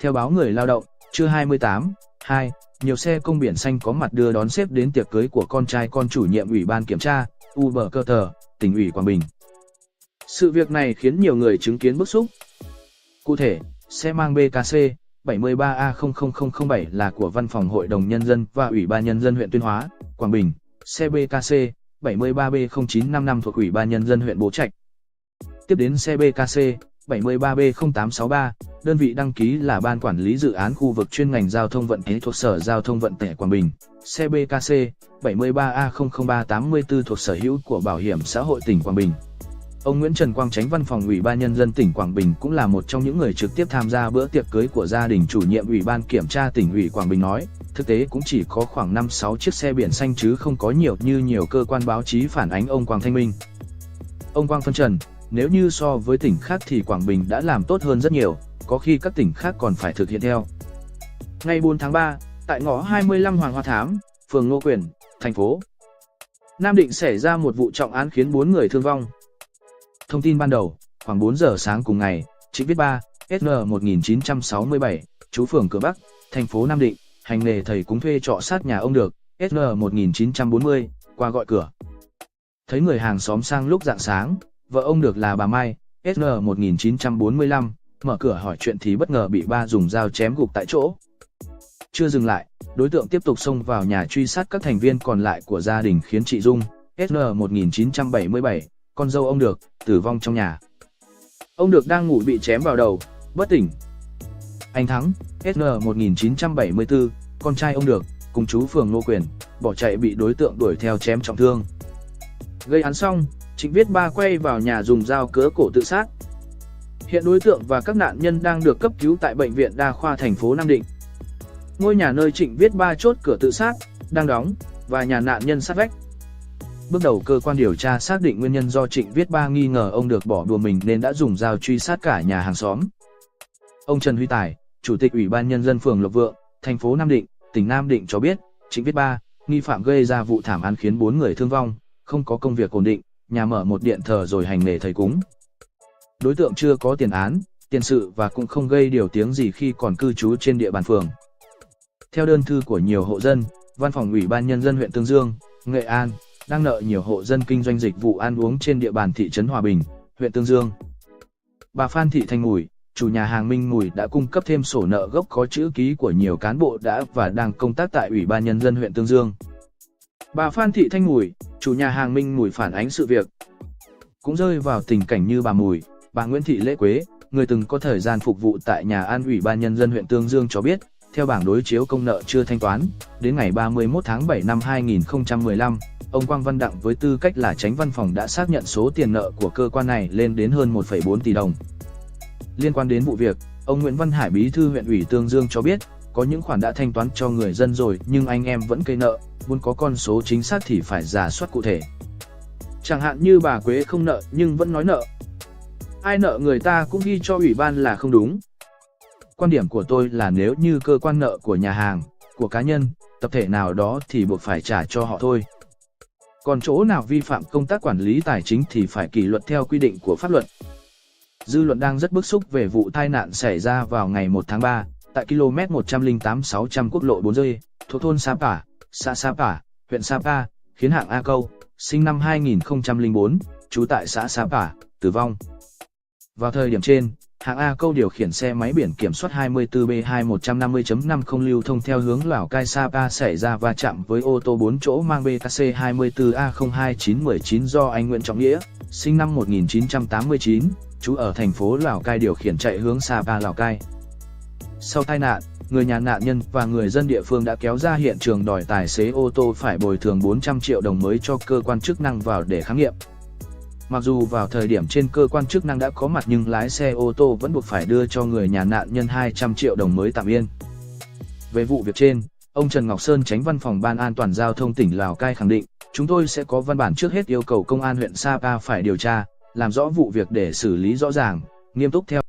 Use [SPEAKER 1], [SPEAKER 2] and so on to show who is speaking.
[SPEAKER 1] Theo báo Người Lao động, trưa 28/2, nhiều xe công biển xanh có mặt đưa đón sếp đến tiệc cưới của con trai con chủ nhiệm Ủy ban Kiểm tra, UBCT, tỉnh ủy Quảng Bình. Sự việc này khiến nhiều người chứng kiến bức xúc. Cụ thể, xe mang BKC 73A00007 là của Văn phòng Hội đồng Nhân dân và Ủy ban Nhân dân huyện Tuyên Hóa, Quảng Bình, xe BKC 73B0955 thuộc Ủy ban Nhân dân huyện Bố Trạch. Tiếp đến xe BKC 73B0863, đơn vị đăng ký là Ban Quản lý Dự án Khu vực chuyên ngành Giao thông Vận tải thuộc Sở Giao thông Vận tải Quảng Bình, xe BKC 73A00384 thuộc sở hữu của Bảo hiểm xã hội tỉnh Quảng Bình. Ông Nguyễn Trần Quang Chánh Văn phòng Ủy ban Nhân dân tỉnh Quảng Bình cũng là một trong những người trực tiếp tham gia bữa tiệc cưới của gia đình chủ nhiệm Ủy ban Kiểm tra tỉnh ủy Quảng Bình nói, thực tế cũng chỉ có khoảng 5-6 chiếc xe biển xanh chứ không có nhiều như nhiều cơ quan báo chí phản ánh ông Quang thanh minh. Ông Quang phân trần, nếu như so với tỉnh khác thì Quảng Bình đã làm tốt hơn rất nhiều, có khi các tỉnh khác còn phải thực hiện theo. Ngày 4 tháng 3, tại ngõ 25 Hoàng Hoa Thám, phường Ngô Quyền, thành phố Nam Định xảy ra một vụ trọng án khiến 4 người thương vong. Thông tin ban đầu, khoảng 4 giờ sáng cùng ngày, Trịnh Viết Ba, SN 1967, trú phường Cửa Bắc, thành phố Nam Định, hành nghề thầy cúng thuê trọ sát nhà ông Được, SN 1940, qua gọi cửa. Thấy người hàng xóm sang lúc rạng sáng, vợ ông Được là bà Mai, SN 1945, mở cửa hỏi chuyện thì bất ngờ bị Ba dùng dao chém gục tại chỗ. Chưa dừng lại, đối tượng tiếp tục xông vào nhà truy sát các thành viên còn lại của gia đình khiến chị Dung, SN 1977, con dâu ông Được, tử vong trong nhà. Ông Được đang ngủ bị chém vào đầu, bất tỉnh. Anh Thắng, SN 1974, con trai ông Được, cùng chú phường Ngô Quyền, bỏ chạy bị đối tượng đuổi theo chém trọng thương. Gây án xong, Trịnh Viết Ba quay vào nhà dùng dao cứa cổ tự sát. Hiện đối tượng và các nạn nhân đang được cấp cứu tại Bệnh viện Đa khoa thành phố Nam Định. Ngôi nhà nơi Trịnh Viết Ba chốt cửa tự sát, đang đóng, và nhà nạn nhân sát vách. Bước đầu cơ quan điều tra xác định nguyên nhân do Trịnh Viết Ba nghi ngờ ông Được bỏ đùa mình nên đã dùng dao truy sát cả nhà hàng xóm. Ông Trần Huy Tài, Chủ tịch Ủy ban Nhân dân phường Lộc Vượng, thành phố Nam Định, tỉnh Nam Định cho biết, Trịnh Viết Ba, nghi phạm gây ra vụ thảm án khiến 4 người thương vong, không có công việc ổn định, nhà mở một điện thờ rồi hành nghề thầy cúng. Đối tượng chưa có tiền án, tiền sự và cũng không gây điều tiếng gì khi còn cư trú trên địa bàn phường. Theo đơn thư của nhiều hộ dân, Văn phòng Ủy ban Nhân dân huyện Tương Dương, Nghệ An, đang nợ nhiều hộ dân kinh doanh dịch vụ ăn uống trên địa bàn thị trấn Hòa Bình, huyện Tương Dương. Bà Phan Thị Thanh Mùi, chủ nhà hàng Minh Mùi đã cung cấp thêm sổ nợ gốc có chữ ký của nhiều cán bộ đã và đang công tác tại Ủy ban Nhân dân huyện Tương Dương. Bà Phan Thị Thanh Mùi, chủ nhà hàng Minh Mùi phản ánh sự việc cũng rơi vào tình cảnh như bà Mùi. Bà Nguyễn Thị Lễ Quế, người từng có thời gian phục vụ tại nhà ăn Ủy ban Nhân dân huyện Tương Dương cho biết, theo bảng đối chiếu công nợ chưa thanh toán, đến ngày 31 tháng 7 năm 2015, ông Quang Văn Đặng với tư cách là Chánh Văn phòng đã xác nhận số tiền nợ của cơ quan này lên đến hơn 1,4 tỷ đồng. Liên quan đến vụ việc, ông Nguyễn Văn Hải, Bí thư huyện ủy Tương Dương cho biết, có những khoản đã thanh toán cho người dân rồi nhưng anh em vẫn cây nợ, muốn có con số chính xác thì phải rà soát cụ thể. Chẳng hạn như bà Quế không nợ nhưng vẫn nói nợ. Ai nợ người ta cũng ghi cho ủy ban là không đúng. Quan điểm của tôi là nếu như cơ quan nợ của nhà hàng, của cá nhân, tập thể nào đó thì buộc phải trả cho họ thôi. Còn chỗ nào vi phạm công tác quản lý tài chính thì phải kỷ luật theo quy định của pháp luật. Dư luận đang rất bức xúc về vụ tai nạn xảy ra vào ngày 1 tháng 3, tại km 108-600 quốc lộ 4D, thuộc thôn Sapa, xã Sapa, huyện Sapa, khiến hạng A Câu, sinh năm 2004, trú tại xã Sapa, tử vong. Vào thời điểm trên, hạng A Câu điều khiển xe máy biển kiểm soát 24B2150.50 lưu thông theo hướng Lào Cai Sapa xảy ra va chạm với ô tô 4 chỗ mang BKC 24A02919 do anh Nguyễn Trọng Nghĩa, sinh năm 1989, trú ở thành phố Lào Cai điều khiển chạy hướng Sapa Lào Cai. Sau tai nạn, người nhà nạn nhân và người dân địa phương đã kéo ra hiện trường đòi tài xế ô tô phải bồi thường 400 triệu đồng mới cho cơ quan chức năng vào để khám nghiệm. Mặc dù vào thời điểm trên cơ quan chức năng đã có mặt nhưng lái xe ô tô vẫn buộc phải đưa cho người nhà nạn nhân 200 triệu đồng mới tạm yên. Về vụ việc trên, ông Trần Ngọc Sơn, Chánh Văn phòng Ban An toàn Giao thông tỉnh Lào Cai khẳng định, chúng tôi sẽ có văn bản trước hết yêu cầu công an huyện Sapa phải điều tra, làm rõ vụ việc để xử lý rõ ràng, nghiêm túc theo